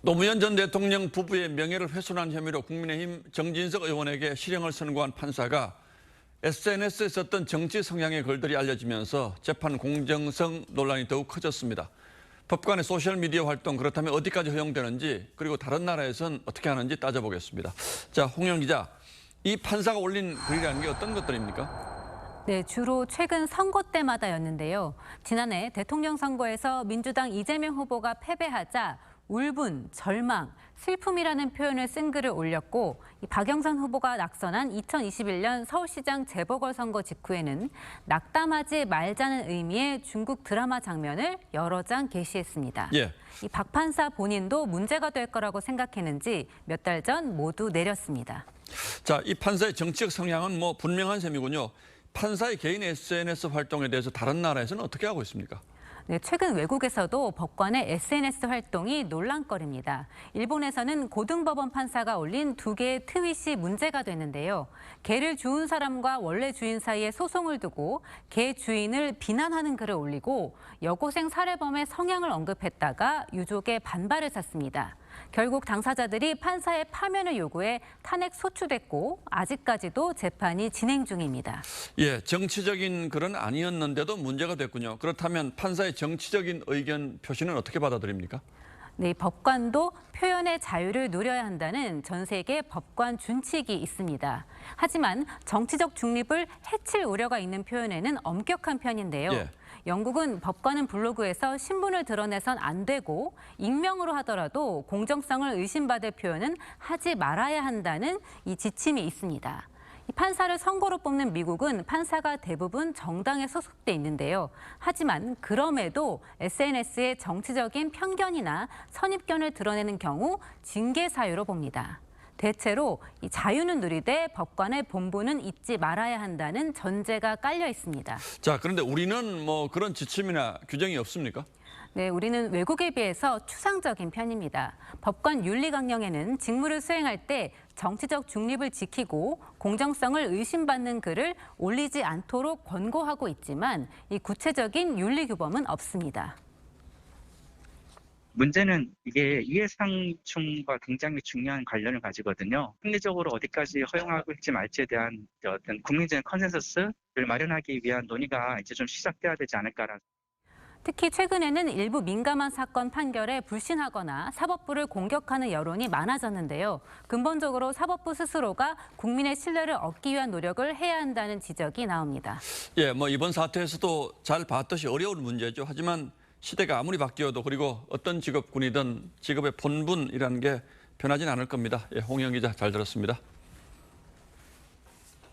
노무현 전 대통령 부부의 명예를 훼손한 혐의로 국민의힘 정진석 의원에게 실형을 선고한 판사가 SNS에 썼던 정치 성향의 글들이 알려지면서 재판 공정성 논란이 더욱 커졌습니다. 법관의 소셜미디어 활동 그렇다면 어디까지 허용되는지 그리고 다른 나라에선 어떻게 하는지 따져보겠습니다. 자, 홍영 기자, 이 판사가 올린 글이라는 게 어떤 것들입니까? 네, 주로 최근 선거 때마다였는데요. 지난해 대통령 선거에서 민주당 이재명 후보가 패배하자 울분, 절망, 슬픔이라는 표현을 쓴 글을 올렸고 박영선 후보가 낙선한 2021년 서울시장 재보궐선거 직후에는 낙담하지 말자는 의미의 중국 드라마 장면을 여러 장 게시했습니다. 예. 이 박 판사 본인도 문제가 될 거라고 생각했는지 몇 달 전 모두 내렸습니다. 자, 이 판사의 정치적 성향은 분명한 셈이군요. 판사의 개인 SNS 활동에 대해서 다른 나라에서는 어떻게 하고 있습니까? 네, 최근 외국에서도 법관의 SNS 활동이 논란거리입니다. 일본에서는 고등법원 판사가 올린 2개의 트윗이 문제가 되는데요. 개를 주운 사람과 원래 주인 사이에 소송을 두고 개 주인을 비난하는 글을 올리고 여고생 살해범의 성향을 언급했다가 유족의 반발을 샀습니다. 결국 당사자들이 판사의 파면을 요구해 탄핵 소추됐고 아직까지도 재판이 진행 중입니다. 예, 정치적인 글은 아니었는데도 문제가 됐군요. 그렇다면 판사의 정치적인 의견 표시는 어떻게 받아들입니까? 네, 법관도 표현의 자유를 누려야 한다는 전 세계 법관 준칙이 있습니다. 하지만 정치적 중립을 해칠 우려가 있는 표현에는 엄격한 편인데요. 예. 영국은 법관은 블로그에서 신분을 드러내선 안 되고 익명으로 하더라도 공정성을 의심받을 표현은 하지 말아야 한다는 이 지침이 있습니다. 이 판사를 선거로 뽑는 미국은 판사가 대부분 정당에 소속돼 있는데요. 하지만 그럼에도 SNS에 정치적인 편견이나 선입견을 드러내는 경우 징계 사유로 봅니다. 대체로 이 자유는 누리되 법관의 본분은 잊지 말아야 한다는 전제가 깔려 있습니다. 자, 그런데 우리는 그런 지침이나 규정이 없습니까? 네, 우리는 외국에 비해서 추상적인 편입니다. 법관 윤리 강령에는 직무를 수행할 때 정치적 중립을 지키고 공정성을 의심받는 글을 올리지 않도록 권고하고 있지만 이 구체적인 윤리 규범은 없습니다. 문제는 이게 이해상충과 굉장히 중요한 관련을 가지거든요. 합리적으로 어디까지 허용하고 있지 말지에 대한 어떤 국민적인 컨센서스를 마련하기 위한 논의가 이제 좀 시작돼야 되지 않을까라는. 특히 최근에는 일부 민감한 사건 판결에 불신하거나 사법부를 공격하는 여론이 많아졌는데요. 근본적으로 사법부 스스로가 국민의 신뢰를 얻기 위한 노력을 해야 한다는 지적이 나옵니다. 예, 이번 사태에서도 잘 봤듯이 어려운 문제죠. 하지만 시대가 아무리 바뀌어도 그리고 어떤 직업군이든 직업의 본분이라는 게 변하진 않을 겁니다. 예, 홍영 기자 잘 들었습니다.